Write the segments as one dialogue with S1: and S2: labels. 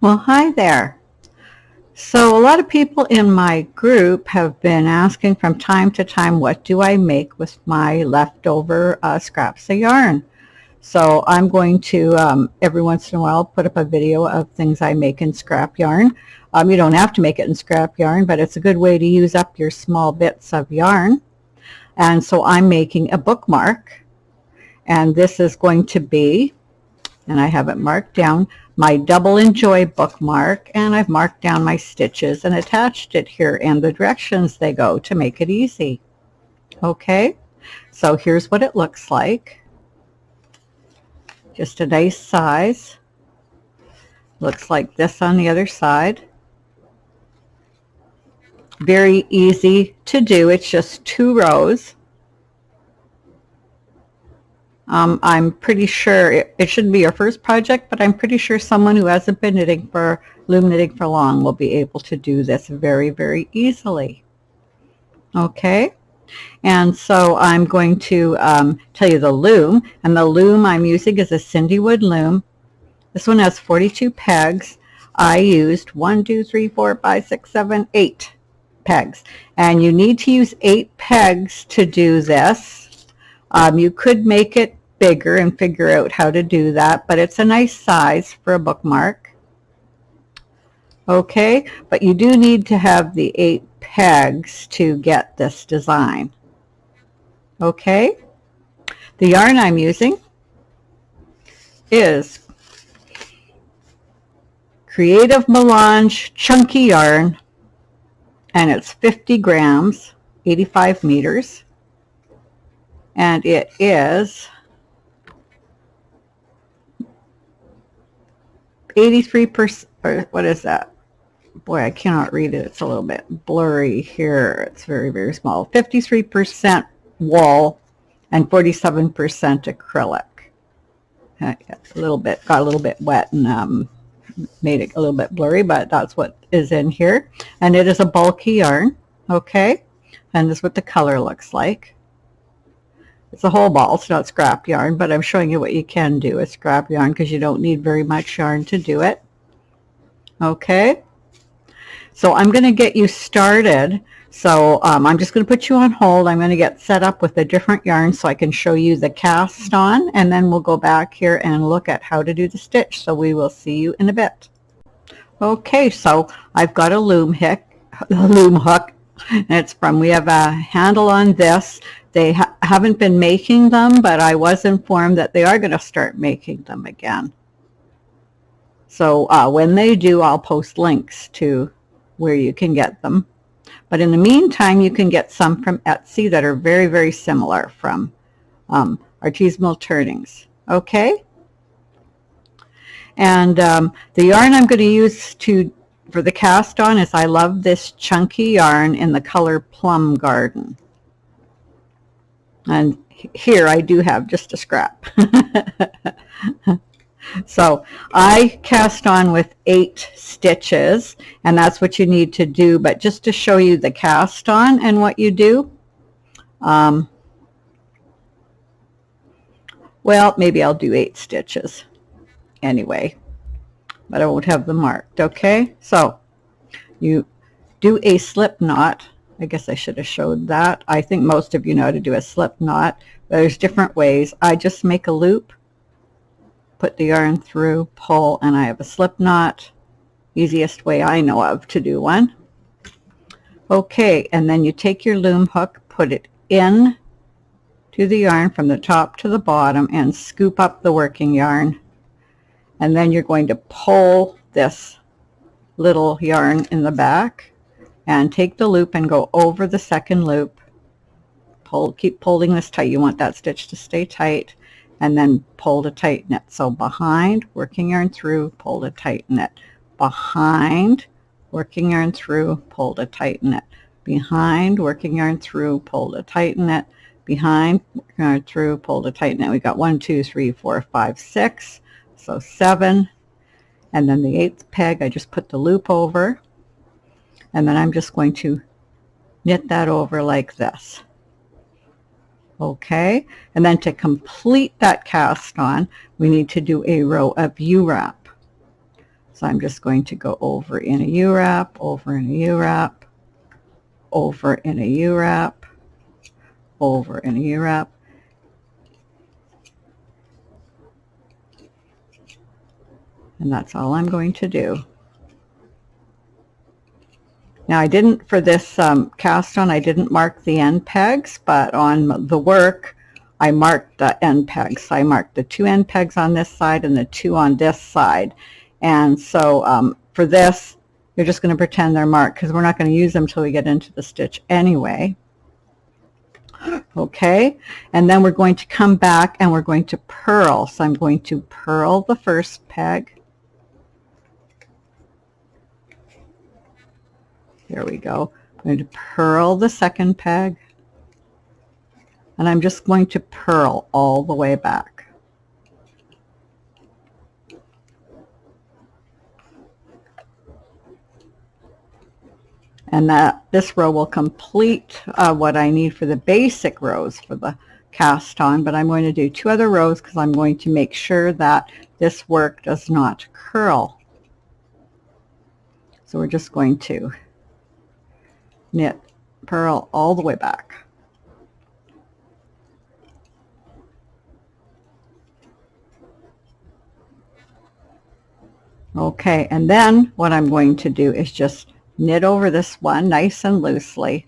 S1: Well, hi there. So a lot of people in my group have been asking from time to time, what do I make with my leftover scraps of yarn? So I'm going to, every once in a while, put up a video of things I make in scrap yarn. You don't have to make it in scrap yarn, but it's a good way to use up your small bits of yarn. And so I'm making a bookmark. And this is going to be, and I have it marked down, my Double Enjoy bookmark, and I've marked down my stitches and attached it here and the directions they go to make it easy. Okay, so here's what it looks like. Just a nice size. Looks like this on the other side. Very easy to do. It's just 2 rows. I'm pretty sure it shouldn't be your first project, but I'm pretty sure someone who hasn't been loom knitting for long will be able to do this very, very easily. Okay, and so I'm going to tell you the loom, and the loom I'm using is a Cindywood loom. This one has 42 pegs. I used 1, 2, 3, 4, 5, 6, 7, 8 pegs, and you need to use 8 pegs to do this. You could make it bigger and figure out how to do that, but it's a nice size for a bookmark. Okay, but you do need to have the 8 pegs to get this design. Okay, the yarn I'm using is Creative Melange chunky yarn, and it's 50 grams, 85 meters, and it is 83%, or what is that? Boy, I cannot read it. It's a little bit blurry here. It's very, very small. 53% wool and 47% acrylic. Got a little bit wet and made it a little bit blurry, but that's what is in here. And it is a bulky yarn, okay? And this is what the color looks like. It's a whole ball, it's not scrap yarn, but I'm showing you what you can do with scrap yarn because you don't need very much yarn to do it. Okay, so I'm going to get you started. So I'm just going to put you on hold. I'm going to get set up with a different yarn so I can show you the cast on, and then we'll go back here and look at how to do the stitch. So we will see you in a bit. Okay, so I've got a loom hook, and it's we have a handle on this. They haven't been making them, but I was informed that they are going to start making them again. So when they do, I'll post links to where you can get them. But in the meantime, you can get some from Etsy that are very, very similar from Artisanal Turnings. Okay? And the yarn I'm going to use for the cast on is I love this chunky yarn in the color Plum Garden. And here I do have just a scrap. So I cast on with 8 stitches, and that's what you need to do. But just to show you the cast on and what you do, well, maybe I'll do 8 stitches anyway, but I won't have them marked. Okay, so you do a slip knot. I guess I should have showed that. I think most of you know how to do a slip knot. There's different ways. I just make a loop, put the yarn through, pull, and I have a slip knot. Easiest way I know of to do one. Okay, and then you take your loom hook, put it in to the yarn from the top to the bottom, and scoop up the working yarn. And then you're going to pull this little yarn in the back and take the loop and go over the second loop. Keep pulling this tight. You want that stitch to stay tight, and then pull to tighten it. So behind, working yarn through, pull to tighten it. Behind, working yarn through, pull to tighten it. Behind, working yarn through, pull to tighten it. Behind, working yarn through, pull to tighten it. We got 1, 2, 3, 4, 5, 6. So 7. And then the 8th peg, I just put the loop over. And then I'm just going to knit that over like this. Okay, and then to complete that cast on, we need to do a row of Ewrap. So I'm just going to go over in a Ewrap, over in a Ewrap, over in a Ewrap, over in a Ewrap. And that's all I'm going to do. Now I didn't, for this cast on, I didn't mark the end pegs, but on the work I marked the end pegs. So I marked the 2 end pegs on this side and the 2 on this side. And so for this, you're just going to pretend they're marked because we're not going to use them until we get into the stitch anyway. Okay, and then we're going to come back and we're going to purl. So I'm going to purl the first peg. There we go. I'm going to purl the second peg. And I'm just going to purl all the way back. And this row will complete what I need for the basic rows for the cast on, but I'm going to do 2 other rows because I'm going to make sure that this work does not curl. So we're just going to knit, purl all the way back. Okay, and then what I'm going to do is just knit over this one nice and loosely.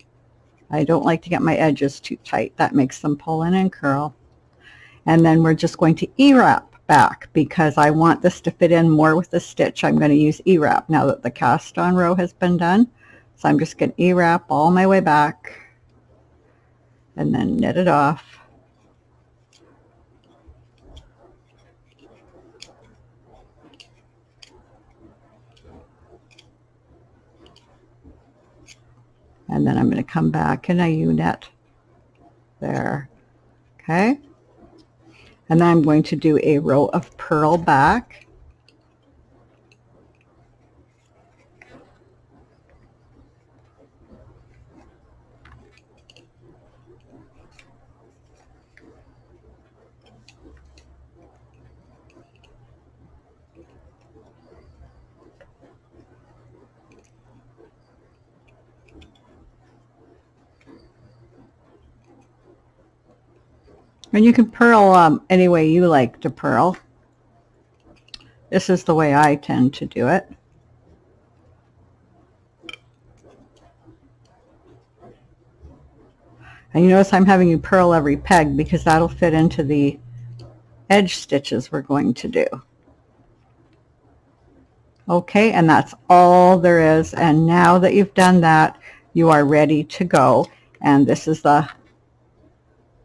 S1: I don't like to get my edges too tight. That makes them pull in and curl. And then we're just going to Ewrap back because I want this to fit in more with the stitch. I'm going to use Ewrap now that the cast on row has been done. So I'm just going to Ewrap all my way back and then knit it off. And then I'm going to come back and I U-knit there. Okay. And then I'm going to do a row of purl back. And you can purl any way you like to purl. This is the way I tend to do it. And you notice I'm having you purl every peg because that'll fit into the edge stitches we're going to do. Okay, and that's all there is. And now that you've done that, you are ready to go. And this is the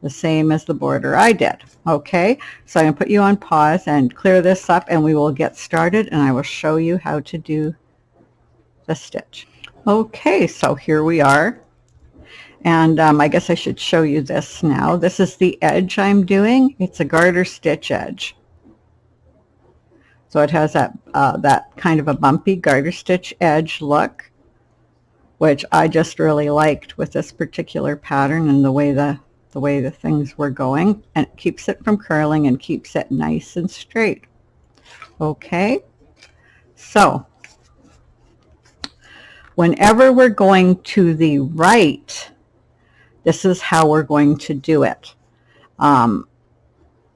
S1: same as the border I did. Okay, so I'm going to put you on pause and clear this up and we will get started and I will show you how to do the stitch. Okay, so here we are. And I guess I should show you this now. This is the edge I'm doing. It's a garter stitch edge. So it has that kind of a bumpy garter stitch edge look, which I just really liked with this particular pattern and the way the things were going, and it keeps it from curling and keeps it nice and straight. Okay, so whenever we're going to the right, this is how we're going to do it.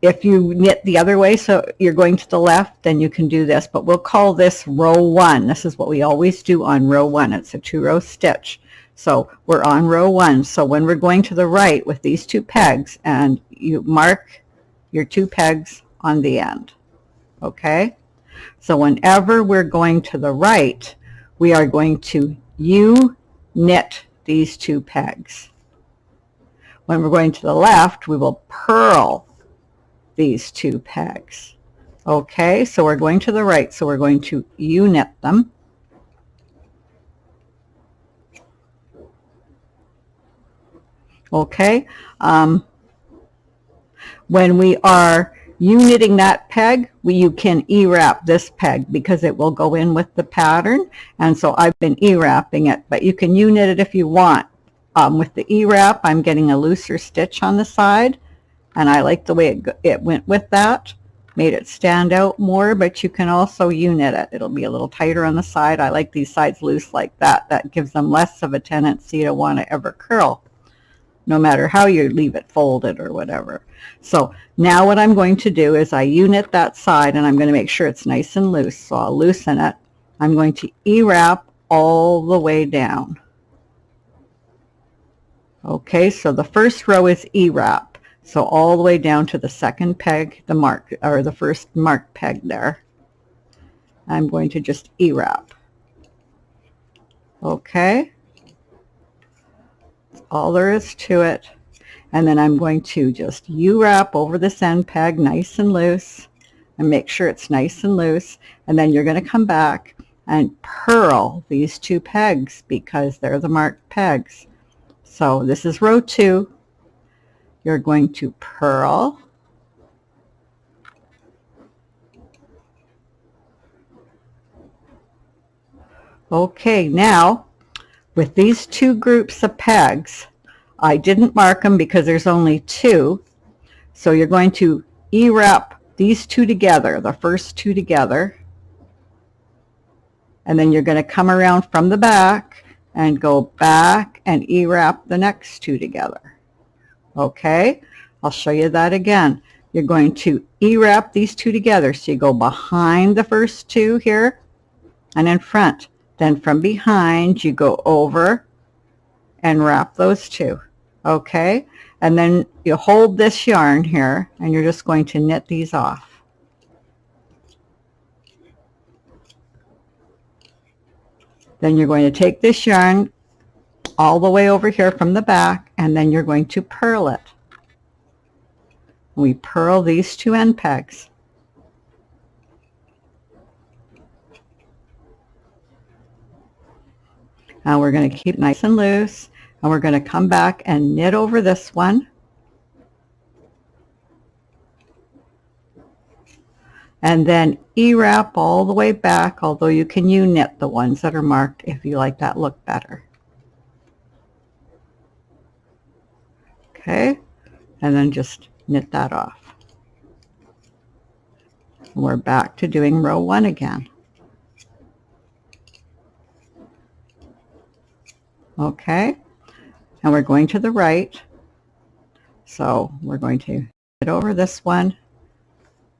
S1: If you knit the other way, so you're going to the left, then you can do this, but we'll call this row 1. This is what we always do on row 1. It's a 2-row stitch. So we're on row 1. So when we're going to the right with these 2 pegs, and you mark your 2 pegs on the end. Okay? So whenever we're going to the right, we are going to U-knit these 2 pegs. When we're going to the left, we will purl these 2 pegs. Okay? So we're going to the right, so we're going to U-knit them. Okay, when we are U-knitting that peg, you can E-wrap this peg because it will go in with the pattern. And so I've been E-wrapping it, but you can U-knit it if you want. With the E-wrap, I'm getting a looser stitch on the side, and I like the way it went with that. made it stand out more, but you can also U-knit it. It'll be a little tighter on the side. I like these sides loose like that. That gives them less of a tendency to want to ever curl, no matter how you leave it folded or whatever. So now what I'm going to do is I U-knit that side, and I'm going to make sure it's nice and loose. So I'll loosen it. I'm going to E-wrap all the way down. Okay, so the first row is E-wrap. So all the way down to the second peg, the mark, or the first mark peg there. I'm going to just E-wrap. Okay. That's all there is to it. And then I'm going to just U-wrap over this end peg nice and loose, and make sure it's nice and loose. And then you're going to come back and purl these two pegs because they're the marked pegs. So this is row 2. You're going to purl. Okay, now with these two groups of pegs, I didn't mark them because there's only 2. So you're going to E-wrap these two together, the first two together. And then you're going to come around from the back and go back and E-wrap the next two together. Okay, I'll show you that again. You're going to E-wrap these two together. So you go behind the first two here and in front. Then from behind you go over and wrap those two. Okay, and then you hold this yarn here and you're just going to knit these off. Then you're going to take this yarn all the way over here from the back, and then you're going to purl it. We purl these two end pegs. Now we're going to keep nice and loose, and we're going to come back and knit over this one. And then E-wrap all the way back, although you can U-knit the ones that are marked if you like that look better. Okay, and then just knit that off. And we're back to doing row 1 again. Okay, and we're going to the right. So we're going to knit over this one.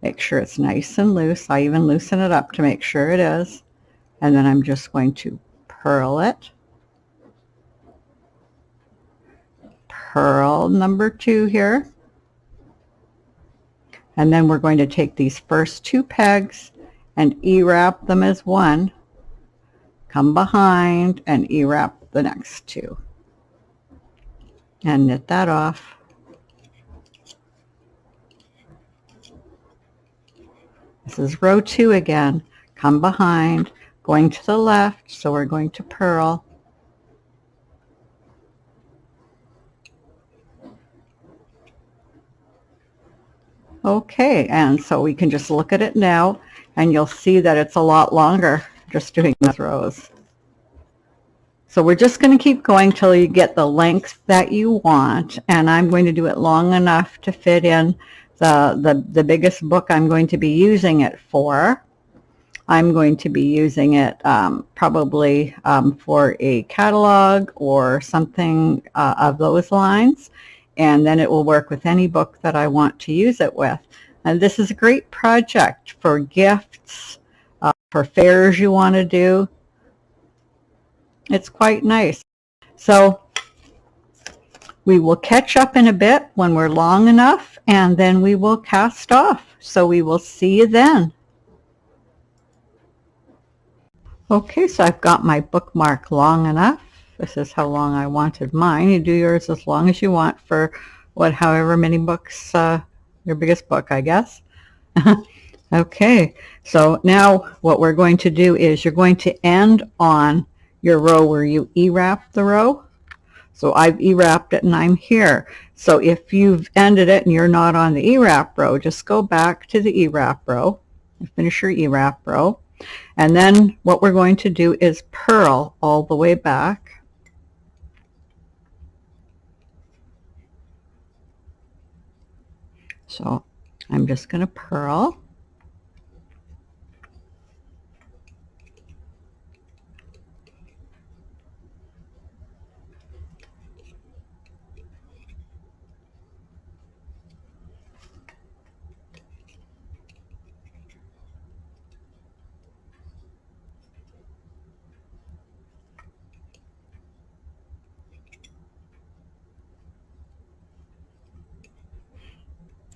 S1: Make sure it's nice and loose. I even loosen it up to make sure it is. And then I'm just going to purl it. Purl number 2 here. And then we're going to take these first 2 pegs and E-wrap them as one. Come behind and E-wrap the next 2. And knit that off. This is row 2 again. Come behind, going to the left, so we're going to purl. Okay, and so we can just look at it now, and you'll see that it's a lot longer just doing those rows. So we're just going to keep going till you get the length that you want, and I'm going to do it long enough to fit in the biggest book I'm going to be using it for. I'm going to be using it probably for a catalog or something of those lines, and then it will work with any book that I want to use it with. And this is a great project for gifts, for fairs you want to do. It's quite nice. So we will catch up in a bit when we're long enough, and then we will cast off. So we will see you then. Okay, so I've got my bookmark long enough. This is how long I wanted mine. You do yours as long as you want for however many books, your biggest book, I guess. Okay, so now what we're going to do is you're going to end on your row where you E-wrap the row. So I've E-wrapped it and I'm here. So if you've ended it and you're not on the E-wrap row, just go back to the E-wrap row and finish your E-wrap row. And then what we're going to do is purl all the way back. So I'm just going to purl.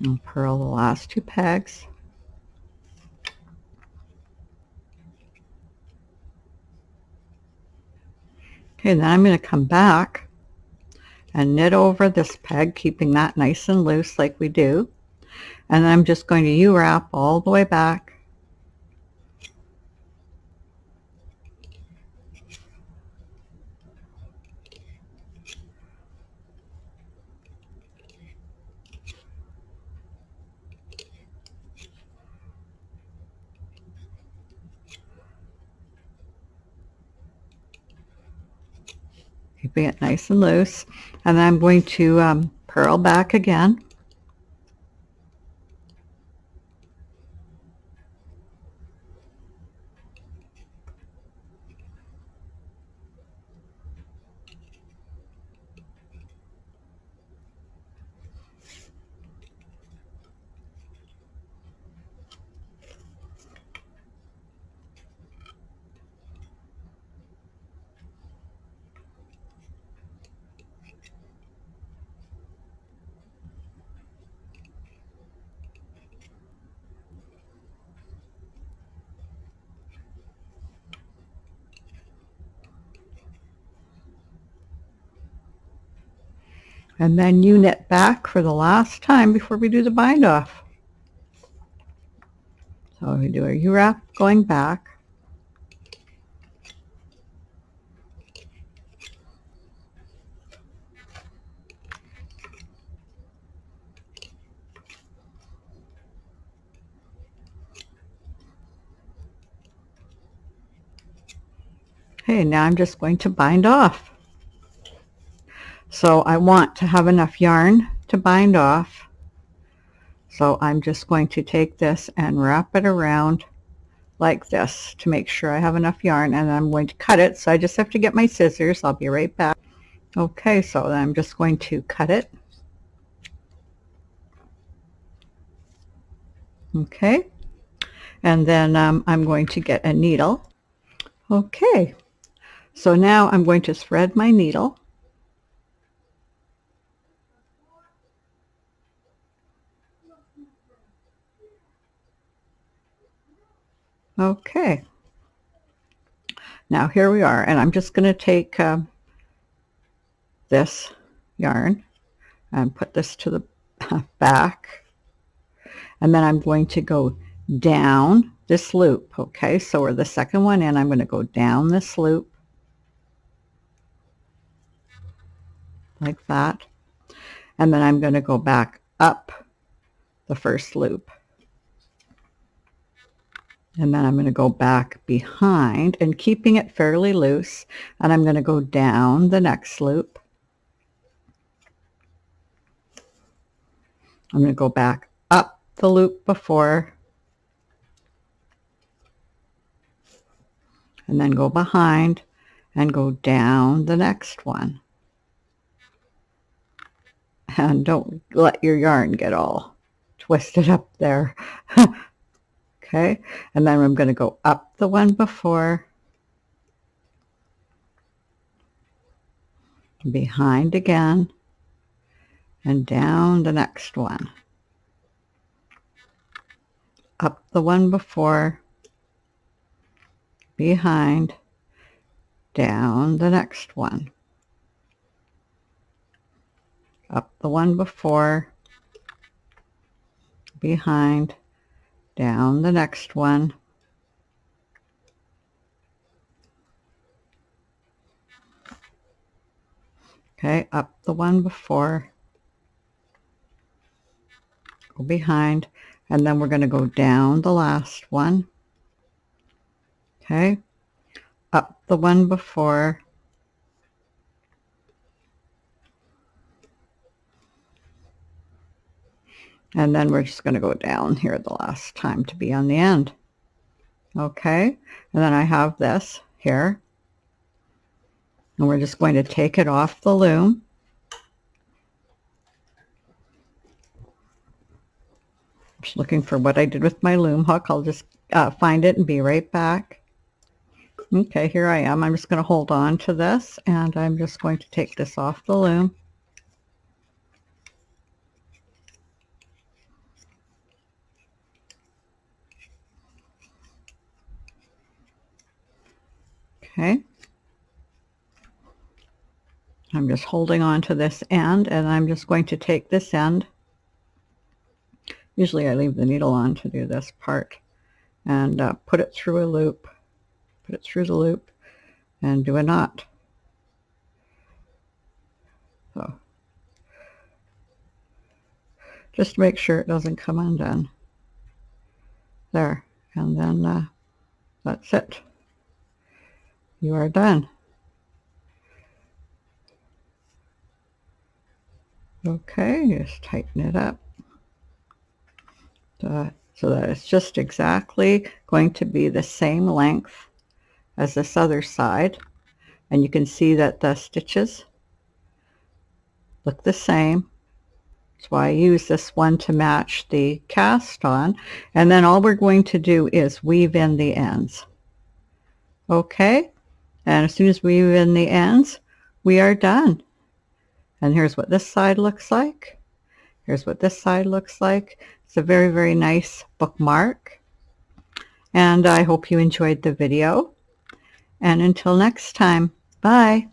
S1: and purl the last 2 pegs. Okay, then I'm going to come back and knit over this peg, keeping that nice and loose like we do. And then I'm just going to U-wrap all the way back. Keeping it nice and loose. And then I'm going to purl back again. And then you knit back for the last time before we do the bind off. So we do a U-wrap going back. Okay, now I'm just going to bind off. So I want to have enough yarn to bind off. So I'm just going to take this and wrap it around like this to make sure I have enough yarn, and I'm going to cut it. So I just have to get my scissors. I'll be right back. Okay, so then I'm just going to cut it. Okay, and then I'm going to get a needle. Okay, so now I'm going to thread my needle. Okay, now here we are, and I'm just going to take this yarn and put this to the back, and then I'm going to go down this loop. Okay, so we're the second one in. I'm going to go down this loop like that, and then I'm going to go back up the first loop, and then I'm going to go back behind and keeping it fairly loose, and I'm going to go down the next loop. I'm going to go back up the loop before, and then go behind and go down the next one. And don't let your yarn get all twisted up there. Okay, and then I'm going to go up the one before, behind again, and down the next one. Up the one before, behind, down the next one. Up the one before, behind, down the next one. Okay, up the one before, go behind, and then we're going to go down the last one. Okay, up the one before, and then we're just going to go down here the last time to be on the end. Okay, and then I have this here, and we're just going to take it off the loom. Just looking for what I did with my loom hook. I'll just find it and be right back. Okay, here I am. I'm just going to hold on to this, and I'm just going to take this off the loom. Okay. I'm just holding on to this end, and I'm just going to take this end. Usually I leave the needle on to do this part, and put it through a loop. Put it through the loop and do a knot. So just to make sure it doesn't come undone. There, and then that's it. You are done. Okay, just tighten it up so that it's just exactly going to be the same length as this other side. And you can see that the stitches look the same. That's why I use this one to match the cast on. And then all we're going to do is weave in the ends. Okay, and as soon as we weave in the ends, we are done. And here's what this side looks like. Here's what this side looks like. It's a very, very nice bookmark. And I hope you enjoyed the video. And until next time, bye.